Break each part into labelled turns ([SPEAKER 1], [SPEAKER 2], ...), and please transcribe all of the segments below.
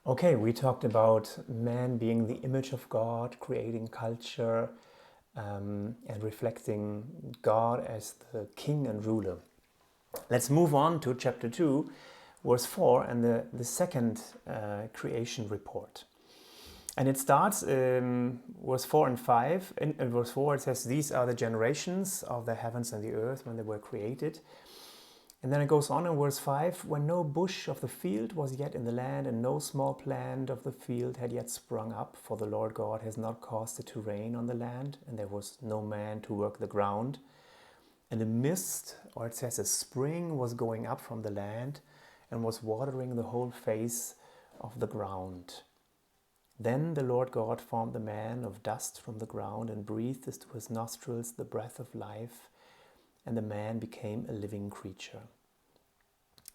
[SPEAKER 1] Okay, we talked about man being the image of God, creating culture, and reflecting God as the king and ruler. Let's move on to chapter 2, verse 4, and the second creation report. And it starts in verse 4 and 5. In verse 4 it says, "These are the generations of the heavens and the earth when they were created." And then it goes on in verse 5, "When no bush of the field was yet in the land, and no small plant of the field had yet sprung up, for the Lord God has not caused it to rain on the land, and there was no man to work the ground. And a mist," or it says a spring, "was going up from the land, and was watering the whole face of the ground. Then the Lord God formed the man of dust from the ground, and breathed into his nostrils the breath of life, and the man became a living creature."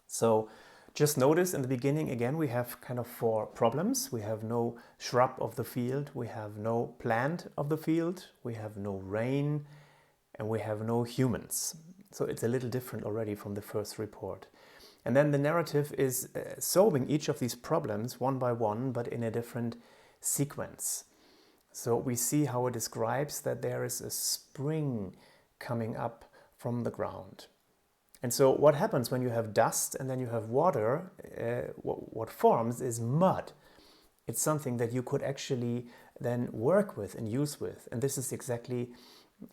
[SPEAKER 1] So just notice in the beginning, again, we have kind of four problems. We have no shrub of the field, we have no plant of the field, we have no rain, and we have no humans. So it's a little different already from the first report. And then the narrative is solving each of these problems one by one, but in a different sequence. So we see how it describes that there is a spring coming up from the ground. And so what happens when you have dust and then you have water, what forms is mud. It's something that you could actually then work with and use with. And this is exactly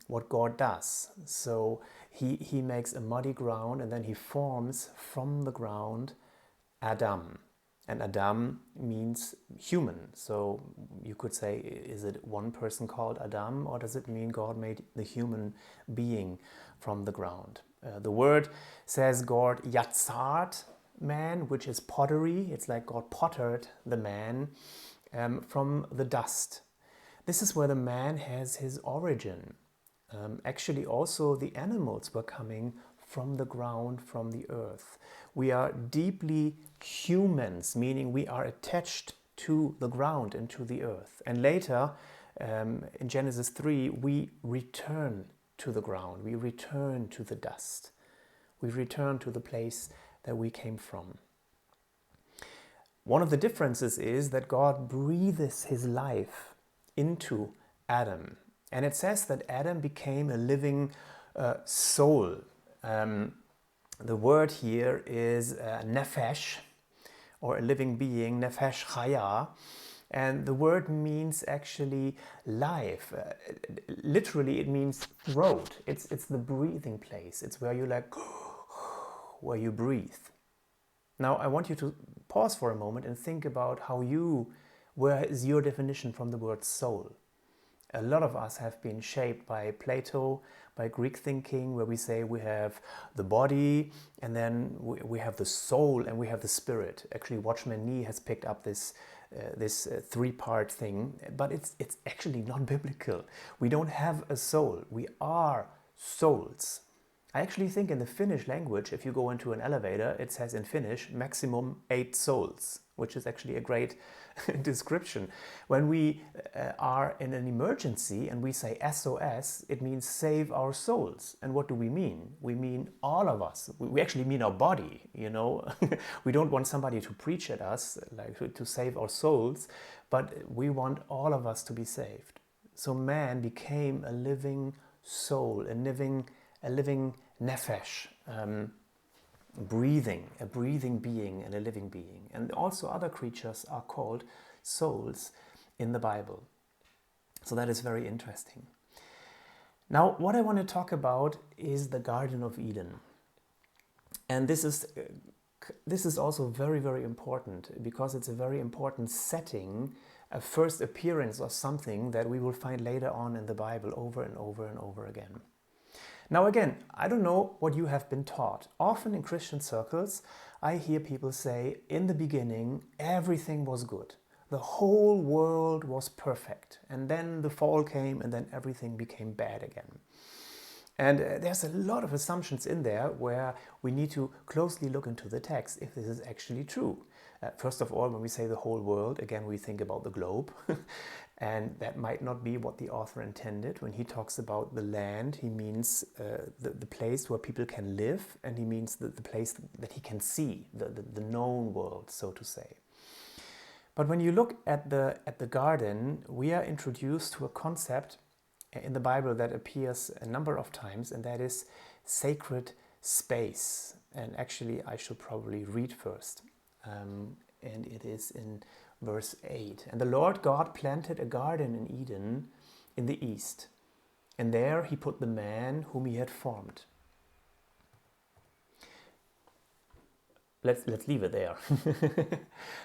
[SPEAKER 1] what God does. So he makes a muddy ground, and then he forms from the ground Adam. And Adam means human. So you could say, is it one person called Adam, or does it mean God made the human being from the ground? The word says God yatzart man, which is pottery. It's like God pottered the man from the dust. This is where the man has his origin. Actually, also the animals were coming from the ground, from the earth. We are deeply humans, meaning we are attached to the ground and to the earth. And later, in Genesis 3, we return to the ground. We return to the dust. We return to the place that we came from. One of the differences is that God breathes his life into Adam. And it says that Adam became a living soul. The word here is nefesh, or a living being, nefesh chaya. And the word means actually life. Literally, it means throat. It's the breathing place. It's where you where you breathe. Now, I want you to pause for a moment and think about where is your definition from the word soul? A lot of us have been shaped by Plato, by Greek thinking, where we say we have the body, and then we have the soul, and we have the spirit. Actually, Watchman Nee has picked up this three-part thing, but it's actually not biblical. We don't have a soul. We are souls. I actually think in the Finnish language, if you go into an elevator, it says in Finnish, maximum 8 souls, which is actually a great description. When we are in an emergency and we say SOS, it means save our souls. And what do we mean? We mean all of us. We actually mean our body, you know. We don't want somebody to preach at us, like to save our souls, but we want all of us to be saved. So man became a living soul, a living nefesh, a breathing being and a living being. And also other creatures are called souls in the Bible. So that is very interesting. Now, what I want to talk about is the Garden of Eden. And this is also very, very important, because it's a very important setting, a first appearance of something that we will find later on in the Bible over and over and over again. Now again, I don't know what you have been taught. Often in Christian circles, I hear people say, in the beginning, everything was good. The whole world was perfect. And then the fall came, and then everything became bad again. And there's a lot of assumptions in there where we need to closely look into the text if this is actually true. First of all, when we say the whole world, again, we think about the globe. And that might not be what the author intended. When he talks about the land, he means the place where people can live, and he means the place that he can see, the known world, so to say. But when you look at the garden, we are introduced to a concept in the Bible that appears a number of times, and that is sacred space. And actually, I should probably read first. And it is in verse 8. And the Lord God planted a garden in Eden in the east, and there he put the man whom he had formed. Let's leave it there.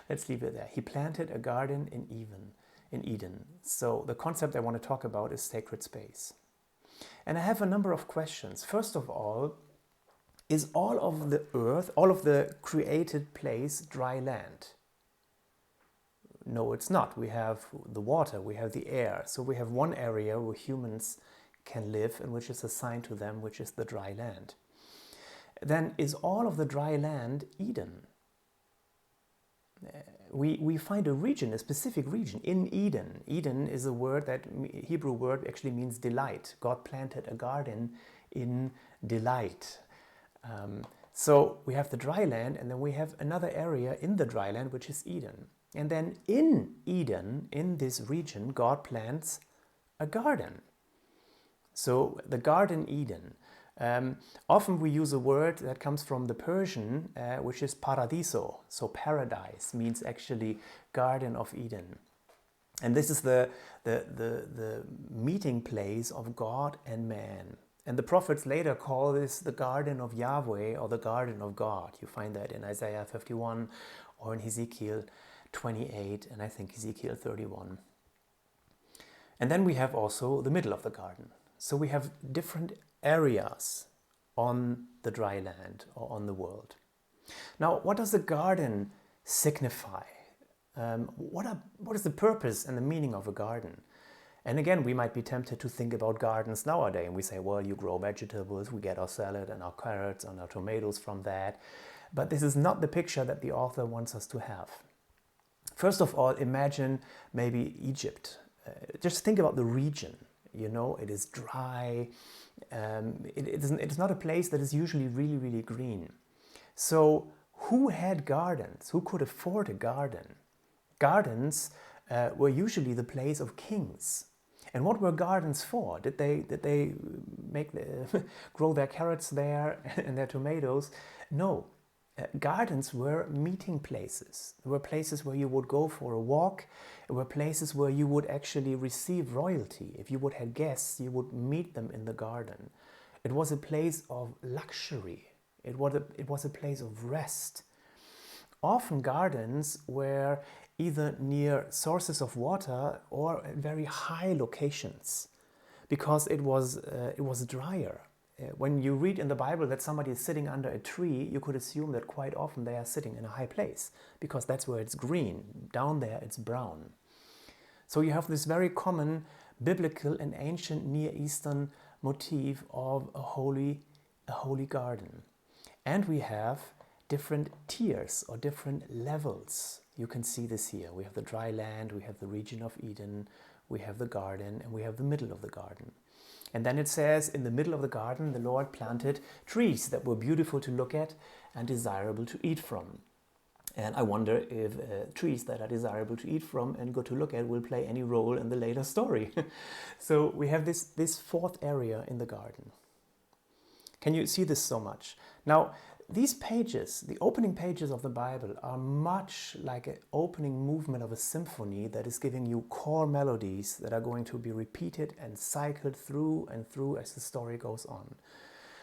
[SPEAKER 1] Let's leave it there. He planted a garden in Eden. So the concept I want to talk about is sacred space. And I have a number of questions. First of all, is all of the earth, all of the created place, dry land? No, it's not. We have the water, we have the air. So we have one area where humans can live and which is assigned to them, which is the dry land. Then is all of the dry land Eden? We find a region, a specific region in Eden. Eden is a word that, Hebrew word, actually means delight. God planted a garden in delight. So we have the dry land, and then we have another area in the dry land, which is Eden. And then in Eden, in this region, God plants a garden. So the Garden Eden. Often we use a word that comes from the Persian, which is paradiso. So paradise means actually Garden of Eden. And this is the meeting place of God and man. And the prophets later call this the Garden of Yahweh or the Garden of God. You find that in Isaiah 51 or in Ezekiel 28 and I think Ezekiel 31. And then we have also the middle of the garden. So we have different areas on the dry land or on the world. Now, what does the garden signify? What is the purpose and the meaning of a garden? And again, we might be tempted to think about gardens nowadays, and we say, well, you grow vegetables, we get our salad and our carrots and our tomatoes from that. But this is not the picture that the author wants us to have. First of all, imagine maybe Egypt. Just think about the region. You know, it is dry. It is not a place that is usually really, really green. So who had gardens? Who could afford a garden? Gardens were usually the place of kings. And what were gardens for? Did they grow their carrots there and their tomatoes? No. Gardens were meeting places. They were places where you would go for a walk. It were places where you would actually receive royalty. If you would have guests, you would meet them in the garden. It was a place of luxury. It was a place of rest. Often gardens were either near sources of water or at very high locations because it was drier. When you read in the Bible that somebody is sitting under a tree, you could assume that quite often they are sitting in a high place because that's where it's green. Down there it's brown. So you have this very common biblical and ancient Near Eastern motif of a holy garden. And we have different tiers or different levels. You can see this here. We have the dry land, we have the region of Eden, we have the garden, and we have the middle of the garden. And then it says, in the middle of the garden, the Lord planted trees that were beautiful to look at and desirable to eat from. And I wonder if trees that are desirable to eat from and good to look at will play any role in the later story. So we have this fourth area in the garden. Can you see this so much? Now, these pages, the opening pages of the Bible, are much like an opening movement of a symphony that is giving you core melodies that are going to be repeated and cycled through and through as the story goes on.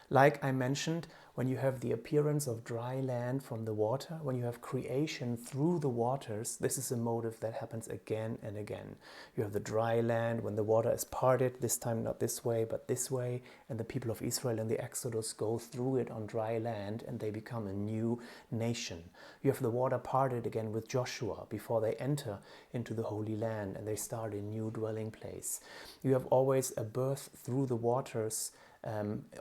[SPEAKER 1] Like I mentioned, when you have the appearance of dry land from the water, when you have creation through the waters, this is a motive that happens again and again. You have the dry land when the water is parted, this time not this way, but this way, and the people of Israel in the Exodus go through it on dry land and they become a new nation. You have the water parted again with Joshua before they enter into the Holy Land and they start a new dwelling place. You have always a birth through the waters.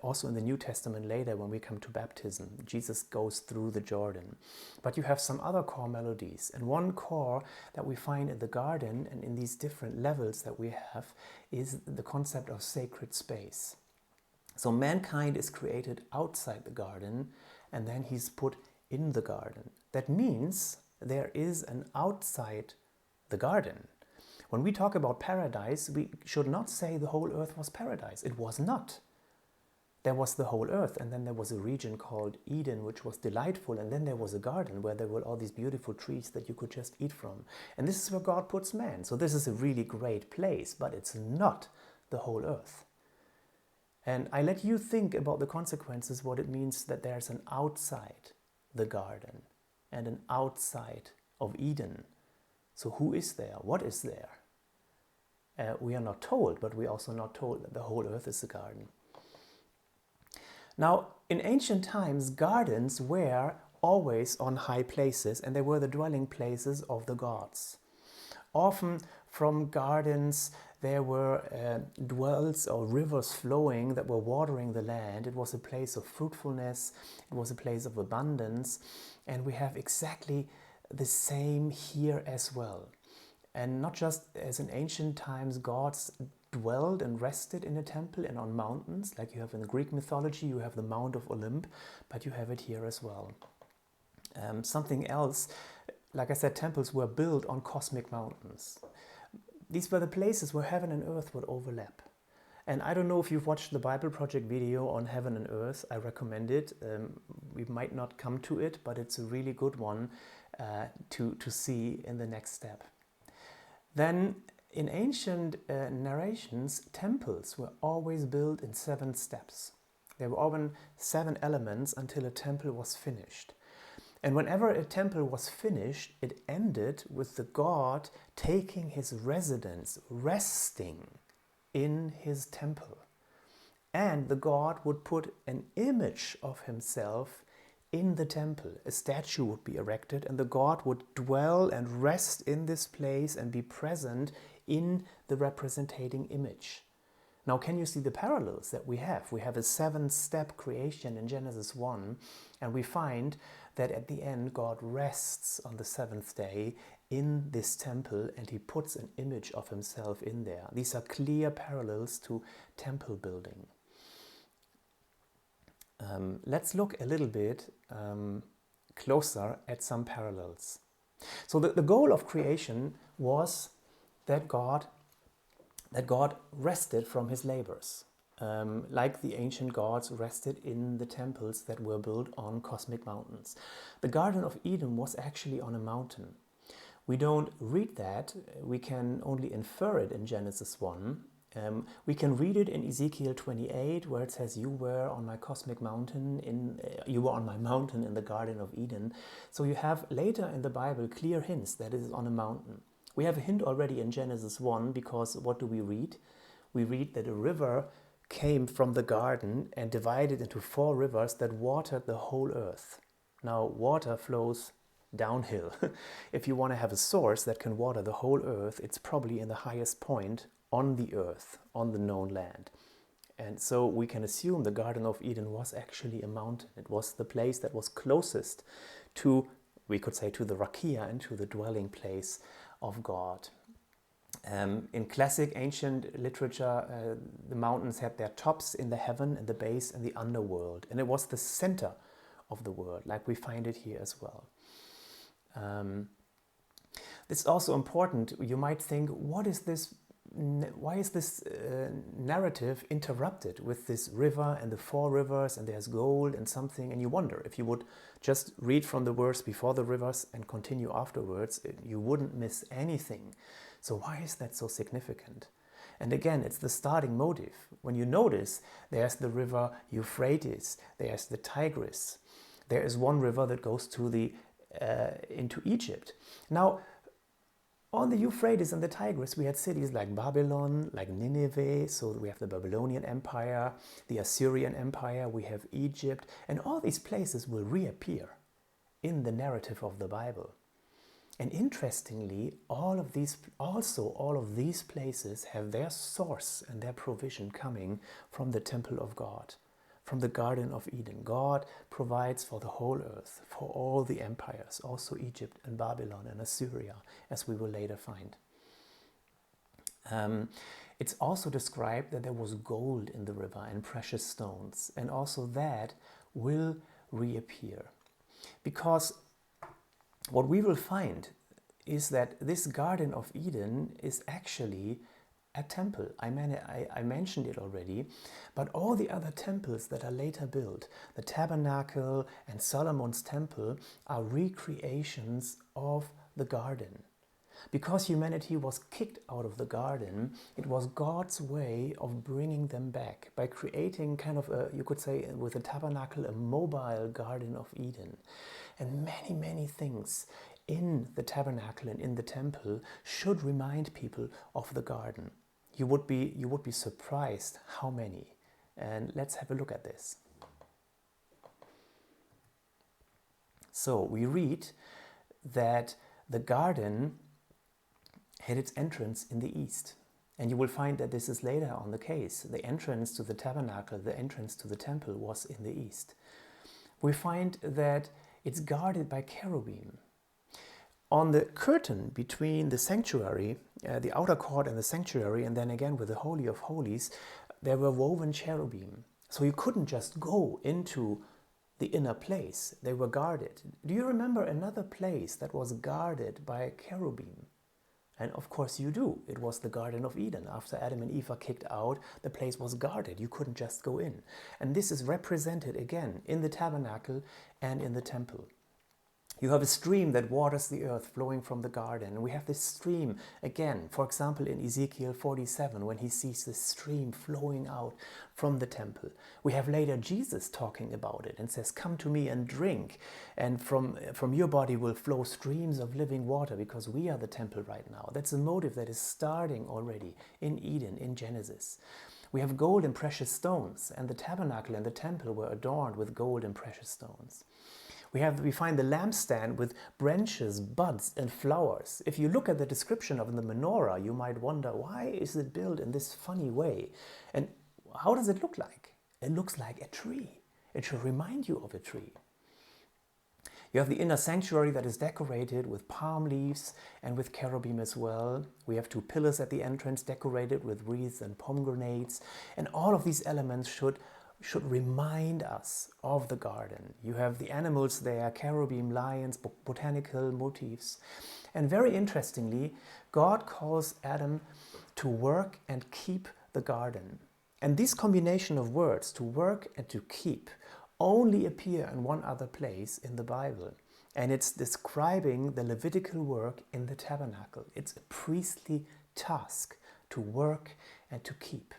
[SPEAKER 1] Also in the New Testament later when we come to baptism, Jesus goes through the Jordan. But you have some other core melodies, and one core that we find in the garden and in these different levels that we have is the concept of sacred space. So mankind is created outside the garden and then he's put in the garden. That means there is an outside the garden. When we talk about paradise, we should not say the whole earth was paradise. It was not. There was the whole earth, and then there was a region called Eden, which was delightful, and then there was a garden where there were all these beautiful trees that you could just eat from. And this is where God puts man. So this is a really great place, but it's not the whole earth. And I let you think about the consequences, what it means that there's an outside the garden and an outside of Eden. So who is there? What is there? We are not told, but we are also not told that the whole earth is a garden. Now, in ancient times, gardens were always on high places, and they were the dwelling places of the gods. Often from gardens there were wells or rivers flowing that were watering the land. It was a place of fruitfulness, it was a place of abundance, and we have exactly the same here as well. And not just as in ancient times, gods dwelled and rested in a temple and on mountains, like you have in the Greek mythology, you have the Mount of Olymp, but you have it here as well. Something else, like I said, temples were built on cosmic mountains. These were the places where heaven and earth would overlap. And I don't know if you've watched the Bible Project video on heaven and earth. I recommend it. We might not come to it, but it's a really good one to see in the next step. Then in ancient narrations, temples were always built in 7 steps. There were often 7 elements until a temple was finished. And whenever a temple was finished, it ended with the god taking his residence, resting in his temple. And the god would put an image of himself in the temple. A statue would be erected, and the god would dwell and rest in this place and be present in the representing image. Now, can you see the parallels that we have? We have a 7-step creation in Genesis 1, and we find that at the end God rests on the 7th day in this temple, and he puts an image of himself in there. These are clear parallels to temple building. Let's look a little bit closer at some parallels. So the goal of creation was that God rested from his labors, like the ancient gods rested in the temples that were built on cosmic mountains. The Garden of Eden was actually on a mountain. We don't read that, we can only infer it in Genesis 1. We can read it in Ezekiel 28, where it says, you were on my cosmic mountain, you were on my mountain in the Garden of Eden. So you have later in the Bible clear hints that it is on a mountain. We have a hint already in Genesis 1, because what do we read? We read that a river came from the garden and divided into 4 rivers that watered the whole earth. Now, water flows downhill. If you want to have a source that can water the whole earth, it's probably in the highest point on the earth, on the known land. And so we can assume the Garden of Eden was actually a mountain. It was the place that was closest to, we could say, to the rakia and to the dwelling place of God. In classic ancient literature, the mountains had their tops in the heaven and the base in the underworld, and it was the center of the world, like we find it here as well. It's also important. You might think, what is this? Why is this narrative interrupted with this river and the 4 rivers, and there's gold and something? And you wonder, if you would just read from the verse before the rivers and continue afterwards, you wouldn't miss anything. So why is that so significant? And again, it's the starting motive. When you notice, there's the river Euphrates, there's the Tigris. There is one river that goes to into Egypt. Now, on the Euphrates and the Tigris, we had cities like Babylon, like Nineveh, so we have the Babylonian Empire, the Assyrian Empire, we have Egypt, and all these places will reappear in the narrative of the Bible. And interestingly, all of these places have their source and their provision coming from the temple of God, from the Garden of Eden. God provides for the whole earth, for all the empires, also Egypt and Babylon and Assyria, as we will later find. It's also described that there was gold in the river and precious stones, and also that will reappear. Because what we will find is that this Garden of Eden is actually a temple. I mentioned it already, but all the other temples that are later built, the tabernacle and Solomon's temple, are recreations of the garden. Because humanity was kicked out of the garden, it was God's way of bringing them back by creating kind of a, you could say with the tabernacle, a mobile Garden of Eden. And many, many things in the tabernacle and in the temple should remind people of the garden. You would be surprised how many. And let's have a look at this. So we read that the garden had its entrance in the east. And you will find that this is later on the case. The entrance to the tabernacle, the entrance to the temple was in the east. We find that it's guarded by cherubim. On the curtain between the sanctuary, the outer court and the sanctuary, and then again with the Holy of Holies, there were woven cherubim. So you couldn't just go into the inner place. They were guarded. Do you remember another place that was guarded by cherubim? And of course you do. It was the Garden of Eden. After Adam and Eve are kicked out, the place was guarded. You couldn't just go in. And this is represented again in the tabernacle and in the temple. You have a stream that waters the earth flowing from the garden. And we have this stream again, for example, in Ezekiel 47, when he sees this stream flowing out from the temple. We have later Jesus talking about it and says, "Come to me and drink, and from your body will flow streams of living water," because we are the temple right now. That's a motive that is starting already in Eden, in Genesis. We have gold and precious stones, and the tabernacle and the temple were adorned with gold and precious stones. We find the lampstand with branches, buds, and flowers. If you look at the description of the menorah, you might wonder, why is it built in this funny way? And how does it look like? It looks like a tree. It should remind you of a tree. You have the inner sanctuary that is decorated with palm leaves and with cherubim as well. We have two pillars at the entrance decorated with wreaths and pomegranates. And all of these elements should remind us of the garden. You have the animals there, cherubim, lions, botanical motifs. And very interestingly, God calls Adam to work and keep the garden. And this combination of words, to work and to keep, only appear in one other place in the Bible. And it's describing the Levitical work in the tabernacle. It's a priestly task to work and to keep.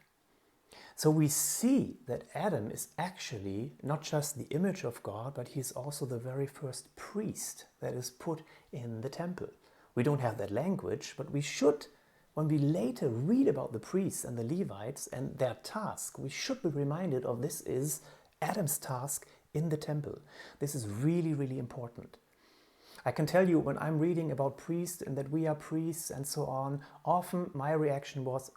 [SPEAKER 1] So we see that Adam is actually not just the image of God, but he's also the very first priest that is put in the temple. We don't have that language, but we should, when we later read about the priests and the Levites and their task, we should be reminded of this is Adam's task in the temple. This is really, really important. I can tell you when I'm reading about priests and that we are priests and so on, often my reaction was,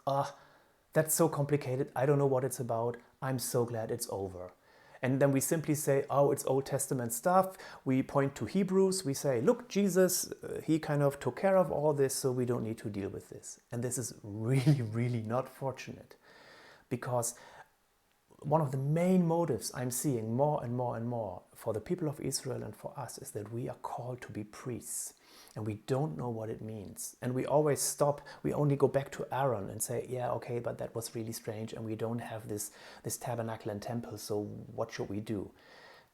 [SPEAKER 1] that's so complicated, I don't know what it's about, I'm so glad it's over. And then we simply say, oh, it's Old Testament stuff. We point to Hebrews, we say, look, Jesus, he kind of took care of all this, so we don't need to deal with this. And this is really, really not fortunate, because one of the main motives I'm seeing more and more and more for the people of Israel and for us is that we are called to be priests. And we don't know what it means. And we always stop, we only go back to Aaron and say, yeah, okay, but that was really strange and we don't have this tabernacle and temple, so what should we do?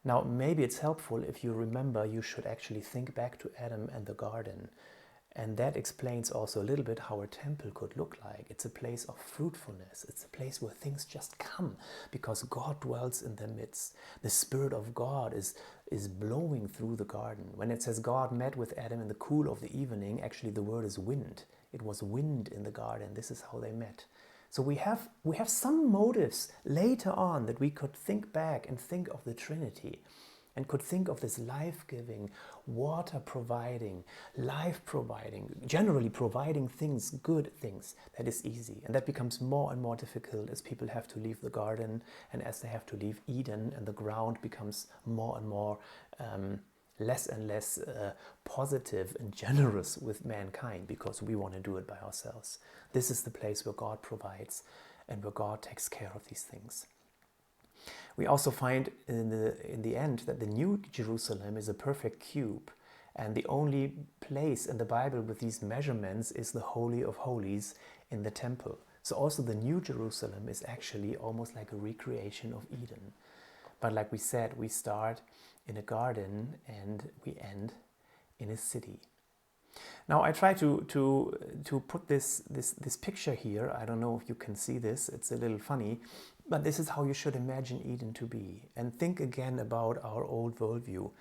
[SPEAKER 1] Now, maybe it's helpful if you remember you should actually think back to Adam and the garden. And that explains also a little bit how a temple could look like. It's a place of fruitfulness. It's a place where things just come because God dwells in their midst. The Spirit of God is blowing through the garden. When it says God met with Adam in the cool of the evening, actually the word is wind. It was wind in the garden. This is how they met. So we have some motives later on that we could think back and think of the Trinity. And could think of this life-giving, water-providing, life-providing, generally providing things, good things, that is easy. And that becomes more and more difficult as people have to leave the garden and as they have to leave Eden, and the ground becomes more and more less and less positive and generous with mankind because we want to do it by ourselves. This is the place where God provides and where God takes care of these things. We also find in the end that the New Jerusalem is a perfect cube, And the only place in the Bible with these measurements is the Holy of Holies in the temple. So also the New Jerusalem is actually almost like a recreation of Eden. But like we said, we start in a garden and we end in a city. Now I try to put this picture here. I don't know if you can see this. It's a little funny, but this is how you should imagine Eden to be. And think again about our old worldview.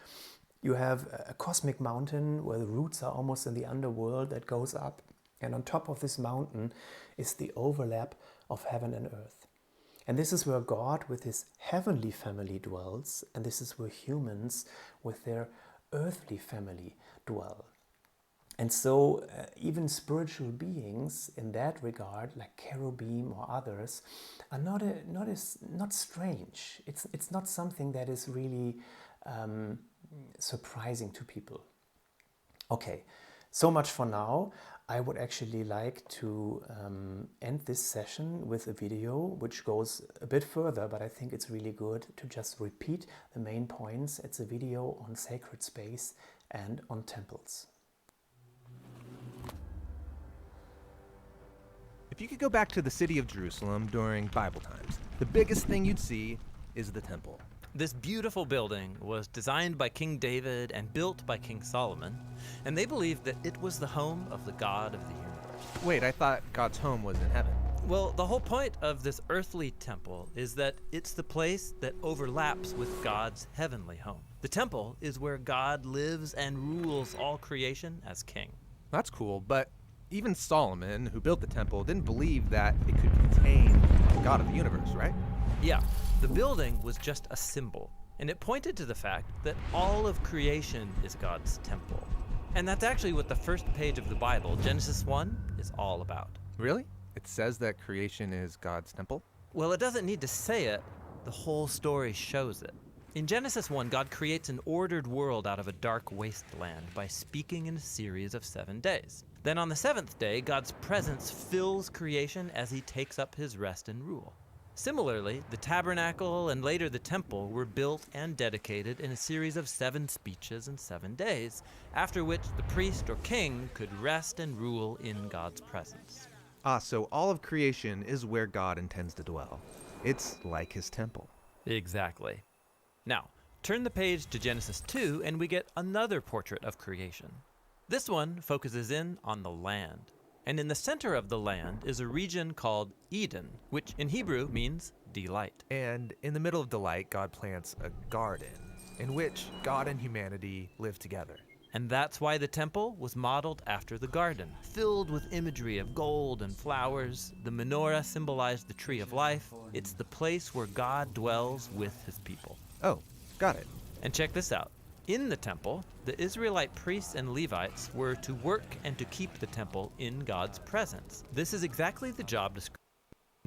[SPEAKER 1] You have a cosmic mountain where the roots are almost in the underworld that goes up. And on top of this mountain is the overlap of heaven and earth. And this is where God with his heavenly family dwells. And this is where humans with their earthly family dwell. And so even spiritual beings in that regard, like cherubim or others, are not strange. It's not something that is really surprising to people. Okay, so much for now. I would actually like to end this session with a video which goes a bit further, but I think it's really good to just repeat the main points. It's a video on sacred space and on temples.
[SPEAKER 2] If you could go back to the city of Jerusalem during Bible times, the biggest thing you'd see is the temple.
[SPEAKER 3] This beautiful building was designed by King David and built by King Solomon, and they believed that it was the home of the God of the universe.
[SPEAKER 2] Wait, I thought God's home was in heaven.
[SPEAKER 3] Well, the whole point of this earthly temple is that it's the place that overlaps with God's heavenly home. The temple is where God lives and rules all creation as king.
[SPEAKER 2] That's cool, but even Solomon, who built the temple, didn't believe that it could contain the God of the universe, right?
[SPEAKER 3] Yeah, the building was just a symbol, and it pointed to the fact that all of creation is God's temple. And that's actually what the first page of the Bible, Genesis 1, is all about.
[SPEAKER 2] Really? It says that creation is God's temple?
[SPEAKER 3] Well, it doesn't need to say it. The whole story shows it. In Genesis 1, God creates an ordered world out of a dark wasteland by speaking in a series of 7 days. Then on the 7th day, God's presence fills creation as he takes up his rest and rule. Similarly, the tabernacle and later the temple were built and dedicated in a series of 7 speeches in 7 days, after which the priest or king could rest and rule in God's presence.
[SPEAKER 2] So all of creation is where God intends to dwell. It's like his temple.
[SPEAKER 3] Exactly. Now, turn the page to Genesis 2 and we get another portrait of creation. This one focuses in on the land. And in the center of the land is a region called Eden, which in Hebrew means delight.
[SPEAKER 2] And in the middle of delight, God plants a garden in which God and humanity live together.
[SPEAKER 3] And that's why the temple was modeled after the garden, filled with imagery of gold and flowers. The menorah symbolized the tree of life. It's the place where God dwells with his people.
[SPEAKER 2] Oh, got it.
[SPEAKER 3] And check this out. In the temple, the Israelite priests and Levites were to work and to keep the temple in God's presence. This is exactly the job description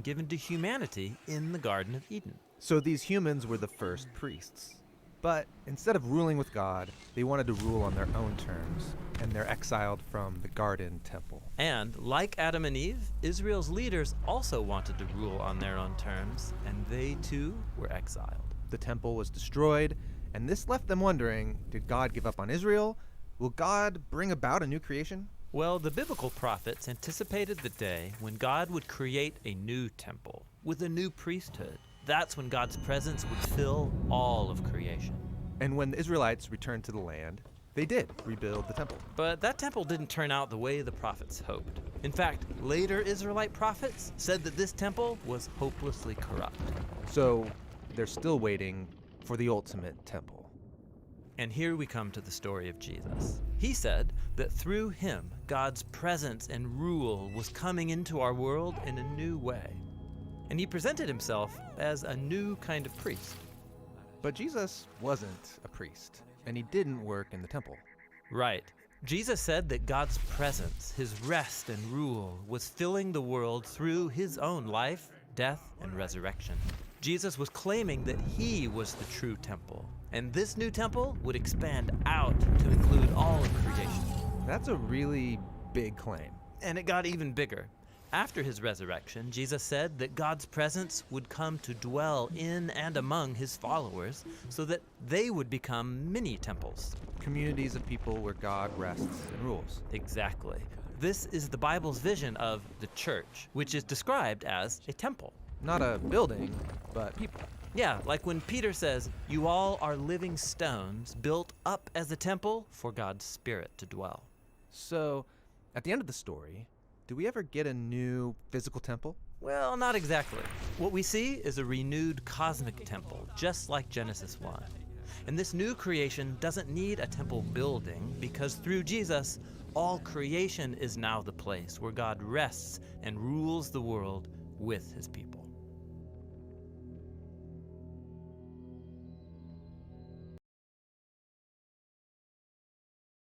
[SPEAKER 3] given to humanity in the Garden of Eden.
[SPEAKER 2] So these humans were the first priests. But instead of ruling with God, they wanted to rule on their own terms, and they're exiled from the garden temple.
[SPEAKER 3] And like Adam and Eve, Israel's leaders also wanted to rule on their own terms, and they too were exiled.
[SPEAKER 2] The temple was destroyed, and this left them wondering, did God give up on Israel? Will God bring about a new creation?
[SPEAKER 3] Well, the biblical prophets anticipated the day when God would create a new temple with a new priesthood. That's when God's presence would fill all of creation.
[SPEAKER 2] And when the Israelites returned to the land, they did rebuild the temple.
[SPEAKER 3] But that temple didn't turn out the way the prophets hoped. In fact, later Israelite prophets said that this temple was hopelessly corrupt.
[SPEAKER 2] So they're still waiting for the ultimate temple.
[SPEAKER 3] And here we come to the story of Jesus. He said that through him, God's presence and rule was coming into our world in a new way. And he presented himself as a new kind of priest.
[SPEAKER 2] But Jesus wasn't a priest, and he didn't work in the temple.
[SPEAKER 3] Right. Jesus said that God's presence, his rest and rule, was filling the world through his own life, death, and resurrection. Jesus was claiming that he was the true temple, and this new temple would expand out to include all of creation.
[SPEAKER 2] That's a really big claim.
[SPEAKER 3] And it got even bigger. After his resurrection, Jesus said that God's presence would come to dwell in and among his followers so that they would become mini temples.
[SPEAKER 2] Communities of people where God rests and rules.
[SPEAKER 3] Exactly. This is the Bible's vision of the church, which is described as a temple.
[SPEAKER 2] Not a building, but people.
[SPEAKER 3] Yeah, like when Peter says, "You all are living stones built up as a temple for God's Spirit to dwell."
[SPEAKER 2] So, at the end of the story, do we ever get a new physical temple?
[SPEAKER 3] Well, not exactly. What we see is a renewed cosmic temple, just like Genesis 1. And this new creation doesn't need a temple building because through Jesus, all creation is now the place where God rests and rules the world with his people.